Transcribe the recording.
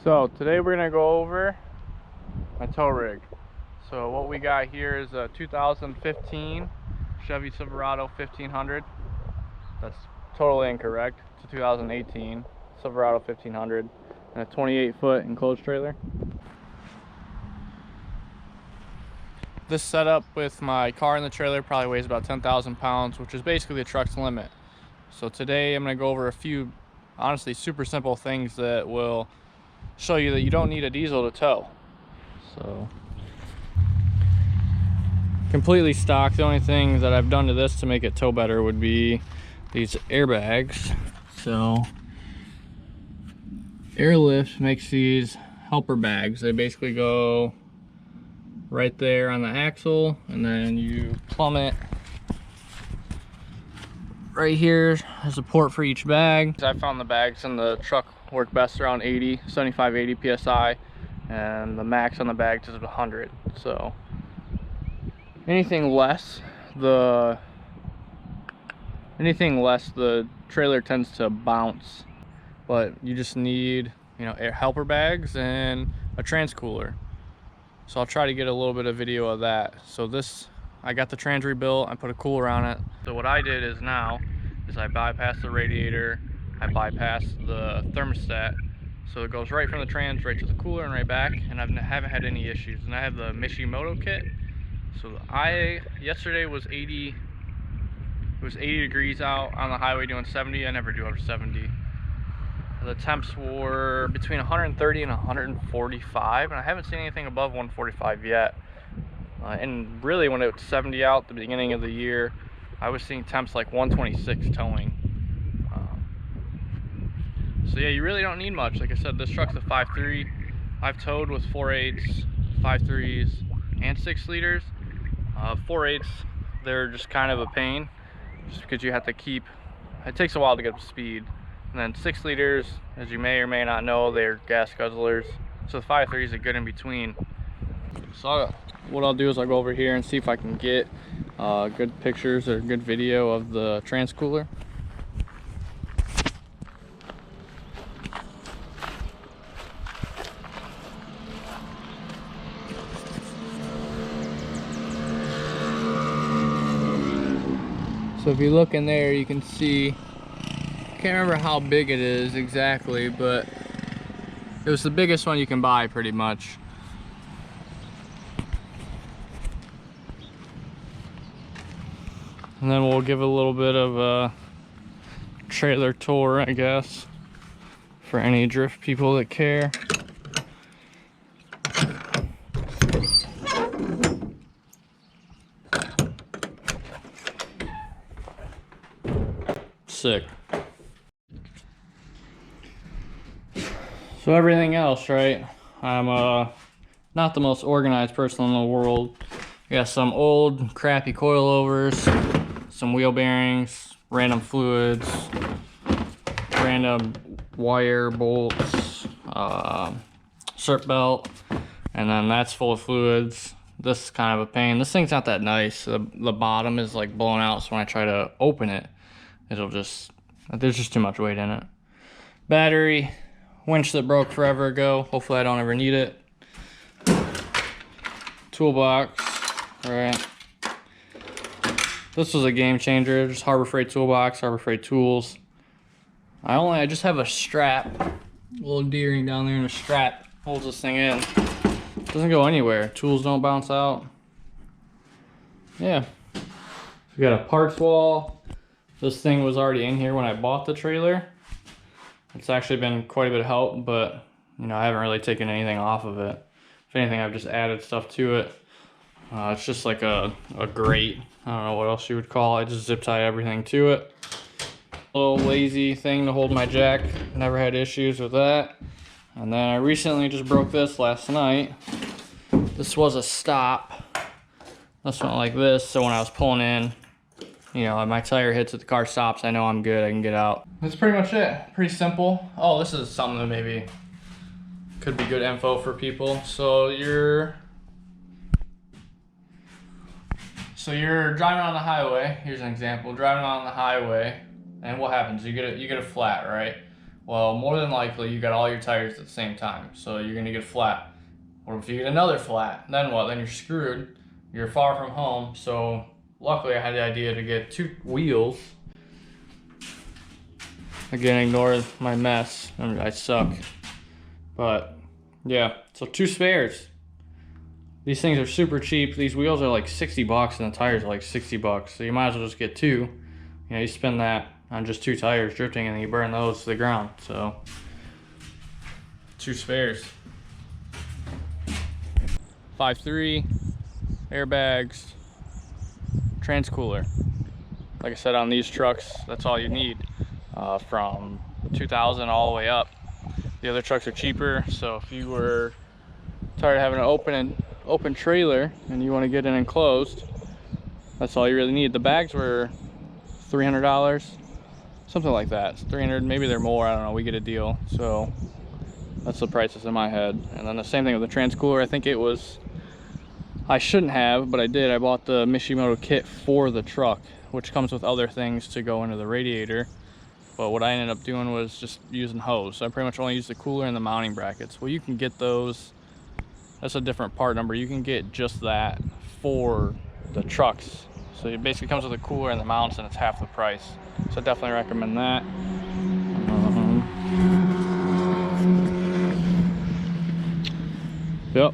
So today we're gonna go over my tow rig. So what we got here is a 2015 Chevy Silverado 1500. That's totally incorrect. It's a 2018 Silverado 1500 and a 28-foot enclosed trailer. This setup with my car in the trailer probably weighs about 10,000 pounds, which is basically the truck's limit. So today I'm gonna go over a few honestly super simple things that will show you that you don't need a diesel to tow. So completely stock. The only thing that I've done to this to make it tow better would be these airbags. So Airlift makes these helper bags. They basically go right there on the axle, and then you plummet right here. There's a port for each bag. I found the bags in the truck work best around 75 80 psi, and the max on the bags is 100. So anything less the trailer tends to bounce. But you just need, air helper bags and a trans cooler. So I'll try to get a little bit of video of that. So I got the trans rebuilt, I put a cooler on it. So what I did is I bypassed the radiator, I bypassed the thermostat. So it goes right from the trans right to the cooler and right back, and I haven't had any issues. And I have the Mishimoto kit. So yesterday was 80, it was 80 degrees out on the highway doing 70. I never do over 70. The temps were between 130 and 145, and I haven't seen anything above 145 yet. And really, when it was 70 out at the beginning of the year, I was seeing temps like 126 towing. So yeah, you really don't need much. Like I said, this truck's a 5.3. I've towed with 4.8s, 5.3s, and 6 liters. 4.8s, they're just kind of a pain, just because you have to keep. It takes a while to get up to speed. And then 6 liters, as you may or may not know, they're gas guzzlers. So the 5.3 is a good in between. So what I'll do is I'll go over here and see if I can get good pictures or good video of the trans cooler. So if you look in there, you can see, can't remember how big it is exactly, but it was the biggest one you can buy pretty much. And then we'll give a little bit of a trailer tour, I guess, for any drift people that care. Sick. So everything else, right? I'm not the most organized person in the world. I got some old crappy coilovers, some wheel bearings, random fluids, random wire bolts, strip belt, and then that's full of fluids. This is kind of a pain. This thing's not that nice. The bottom is like blown out, so when I try to open it, there's just too much weight in it. Battery, winch that broke forever ago. Hopefully I don't ever need it. Toolbox, right. This was a game changer. Just Harbor Freight toolbox, Harbor Freight tools. I just have a strap, a little D-ring down there, and a strap holds this thing in. It doesn't go anywhere. Tools don't bounce out. Yeah. We got a parts wall. This thing was already in here when I bought the trailer. It's actually been quite a bit of help, but I haven't really taken anything off of it. If anything, I've just added stuff to it. It's just like a grate. I don't know what else you would call it. I just zip tie everything to it. A little lazy thing to hold my jack. Never had issues with that. And then I recently just broke this last night. This was a stop. This went like this, so when I was pulling in, my tire hits it, the car stops, I know I'm good, I can get out. That's pretty much it. Pretty simple. Oh, this is something that maybe could be good info for people. So you're driving on the highway. Here's an example. Driving on the highway, and what happens? You get a flat, right? Well, more than likely you got all your tires at the same time, so you're gonna get flat. Or if you get another flat, then what? Then you're screwed. You're far from home. So luckily I had the idea to get 2 wheels. Again, ignore my mess. I suck. But yeah, so 2 spares. These things are super cheap. These wheels are like 60 bucks and the tires are like 60 bucks. So you might as well just get 2. You know, you spend that on just 2 tires drifting and then you burn those to the ground. So 2 spares. 5.3 airbags, transcooler. Like I said, on these trucks, that's all you need, from 2,000 all the way up. The other trucks are cheaper, so if you were tired of having an open trailer and you want to get it enclosed, that's all you really need. The bags were $300, something like that. It's 300, maybe they're more, I don't know. We get a deal, so that's the prices in my head. And then the same thing with the transcooler. I think it was, I shouldn't have, but I did. I bought the Mishimoto kit for the truck, which comes with other things to go into the radiator. But what I ended up doing was just using hose. So I pretty much only used the cooler and the mounting brackets. Well, you can get those. That's a different part number. You can get just that for the trucks. So it basically comes with a cooler and the mounts, and it's half the price. So I definitely recommend that. Yep.